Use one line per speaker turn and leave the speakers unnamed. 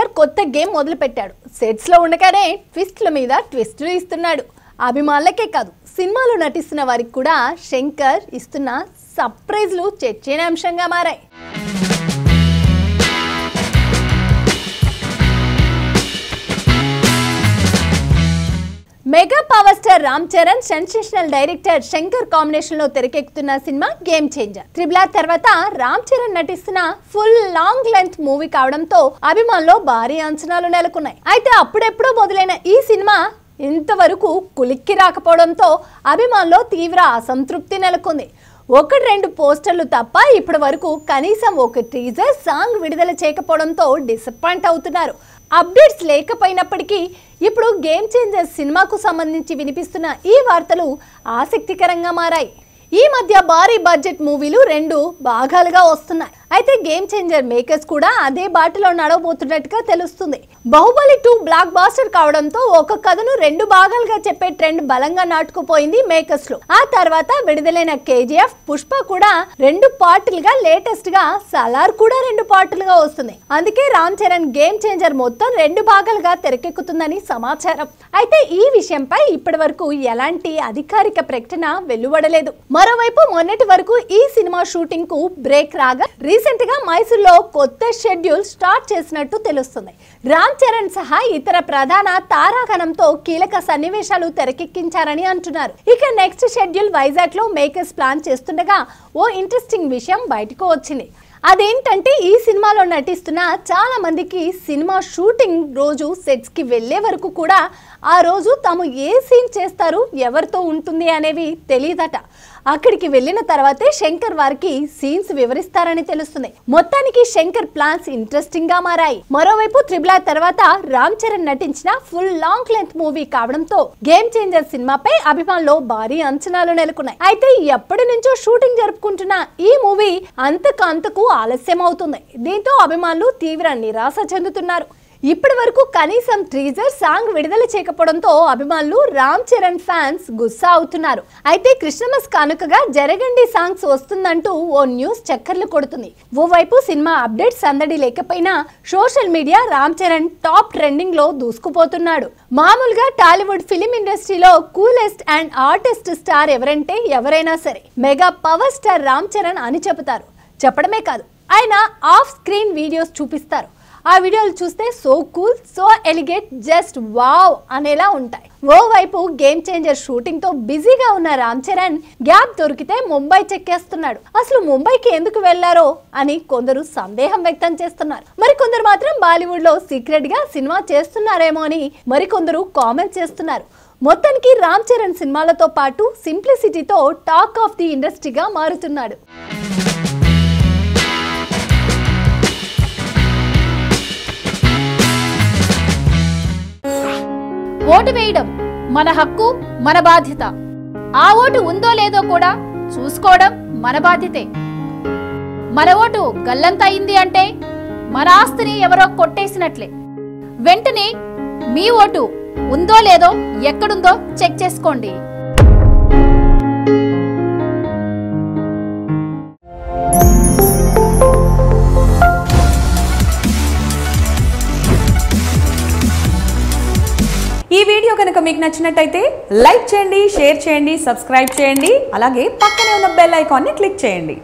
Junior కొత్త game మొదలుపెట్టాడు. Sets లో ఉండగానే ట్విస్ట్ల మీద ట్విస్టులు ఇస్తున్నాడు. అభిమానులకే కాదు, సినిమాలో నటిస్తున్న వారికి కూడా శంకర్ ఇస్తున్న సర్ప్రైజ్లు చర్చనీయాంశంగా మారాయి. Mega power star Ram Charan, sensational director Shankar combination లో తెరకెక్కుతున్న సినిమా గేమ్ చేంజర్. RRR తర్వాత రామ్ చరణ్ నటిస్తున్న ఫుల్ లాంగ్ లెంత్ మూవీ కావడంతో అభిమానుల్లో భారీ అంచనాలు నెలకొన్నాయి. అయితే అప్పుడెప్పుడో మొదలైన ఈ సినిమా ఇంతవరకు కులిక్కి రాకపోవడంతో అభిమానుల్లో తీవ్ర అసంతృప్తి నెలకొంది. 1-2 పోస్టర్లు తప్ప ఇప్పటి వరకు కనీసం ఒక టీజర్ సాంగ్ విడుదల చేయకపోవడంతో డిసప్పాయింట్ అవుతున్నారు. అప్డేట్స్ లేకపోయినప్పటికీ ఇప్పుడు గేమ్ చేంజర్ సినిమాకు సంబంధించి వినిపిస్తున్న ఈ వార్తలు ఆసక్తికరంగా మారాయి. ఈ మధ్య భారీ బడ్జెట్ మూవీలు 2 భాగాలుగా వస్తున్నాయి. అయితే గేమ్ చేంజర్ మేకర్స్ కూడా అదే బాటలో నడవబోతున్నట్టుగా తెలుస్తుంది. బాహుబలి 2 బ్లాక్ బాస్టర్ కావడంతో ఒక కథను 2 భాగాలుగా చెప్పే ట్రెండ్ బలంగా నాటుకుపోయింది మేకర్స్ లో. ఆ తర్వాత విడుదలైన KGF, పుష్ప కూడా 2 పార్టులుగా, లేటెస్ట్ గా సలార్ కూడా 2 పార్టులుగా వస్తుంది. అందుకే రామ్ చరణ్ గేమ్ చేంజర్ మొత్తం 2 భాగాలుగా తెరకెక్కుతుందని సమాచారం. అయితే ఈ విషయంపై ఇప్పటి వరకు ఎలాంటి అధికారిక ప్రకటన వెలువడలేదు. మరోవైపు మొన్నటి వరకు ఈ సినిమా షూటింగ్ కు బ్రేక్ రాగా రీసెంట్ గా మైసూర్లో కొత్త షెడ్యూల్ స్టార్ట్ చేసినట్టు తెలుస్తుంది. రామ్ చరణ్ సహా ఇతర ప్రధాన తారాగణంతో కీలక సన్నివేశాలు తెరకెక్కించారని అంటున్నారు. ఇక నెక్స్ట్ షెడ్యూల్ వైజాగ్ లో మేకర్స్ ప్లాన్ చేస్తుండగా ఓ ఇంట్రెస్టింగ్ విషయం బయటకు వచ్చింది. అదేంటంటే ఈ సినిమాలో నటిస్తున్న చాలా మందికి సినిమా షూటింగ్ రోజు సెట్స్ కి వెళ్లే వరకు కూడా ఆ రోజు తాము ఏ సీన్ చేస్తారు, ఎవరితో ఉంటుంది అనేవి తెలియదట. అక్కడికి వెళ్లిన తర్వాతే శంకర్ వారికి సీన్స్ వివరిస్తారని తెలుస్తుంది. మొత్తానికి శంకర్ ప్లాన్స్ ఇంట్రెస్టింగ్ గా మారాయి. మరోవైపు RRR తర్వాత రామ్ చరణ్ నటించిన ఫుల్ లాంగ్ లెంత్ మూవీ కావడంతో గేమ్ చేంజర్ సినిమాపై అభిమానుల్లో భారీ అంచనాలు నెలకొన్నాయి. అయితే ఎప్పటి నుంచో షూటింగ్ జరుపుకుంటున్న ఈ మూవీ అంతకు ఆలస్యం అవుతుంది. దీంతో అభిమానులు తీవ్ర నిరాశ చెందుతున్నారు. ఇప్పటి వరకు కనీసం టీజర్ సాంగ్ విడుదల చేయకపోవడంతో అభిమానులు రామ్ చరణ్ ఫ్యాన్స్ గుస్సా అవుతున్నారు. అయితే క్రిస్మస్ కానుకగా జరగండి సాంగ్స్ వస్తుందంటూ ఓ న్యూస్ చక్కర్లు కొడుతుంది. ఓవైపు సినిమా అప్డేట్స్ సందడి లేకపోయినా social media Ram Charan top trending లో దూసుకుపోతున్నాడు. మామూలుగా టాలీవుడ్ ఫిలిం ఇండస్ట్రీలో కూలెస్ట్ అండ్ ఆర్టిస్ట్ స్టార్ ఎవరంటే ఎవరైనా సరే mega power star Ram Charan అని చెబుతారు. చెప్పడమే కాదు, ఆయన ఆఫ్ స్క్రీన్ వీడియోస్ చూపిస్తారు. ఆ వీడియోలు చూస్తే so cool, so elegant, just wow అనేలా ఉంటాయి. ఓవైపు గేమ్ చేంజర్ షూటింగ్ తో బిజీగా ఉన్న రామ్ చరణ్ గ్యాప్ దొరికితే ముంబై చెక్కేస్తున్నాడు. అసలు ముంబైకి ఎందుకు వెళ్లారో అని కొందరు సందేహం వ్యక్తం చేస్తున్నారు. మరికొందరు మాత్రం బాలీవుడ్ లో సీక్రెట్ గా సినిమా చేస్తున్నారేమో అని మరికొందరు కామెంట్ చేస్తున్నారు. మొత్తానికి రామ్ చరణ్ సినిమాలతో పాటు సింప్లిసిటీతో టాక్ ఆఫ్ ది ఇండస్ట్రీగా మారుతున్నాడు.
ఓటు వేయడం మన హక్కు, మన బాధ్యత. ఆ ఓటు ఉందో లేదో కూడా చూసుకోవడం మన బాధ్యతే. మన ఓటు గల్లంత అయింది అంటే మన ఆస్తిని ఎవరో కొట్టేసినట్లే. వెంటనే మీ ఓటు ఉందో లేదో ఎక్కడుందో చెక్ చేసుకోండి.
ఈ వీడియో కనుక మీకు నచ్చినట్టయితే లైక్ చేయండి, షేర్ చేయండి, సబ్స్క్రైబ్ చేయండి. అలాగే పక్కనే ఉన్న బెల్ ఐకాన్ని క్లిక్ చేయండి.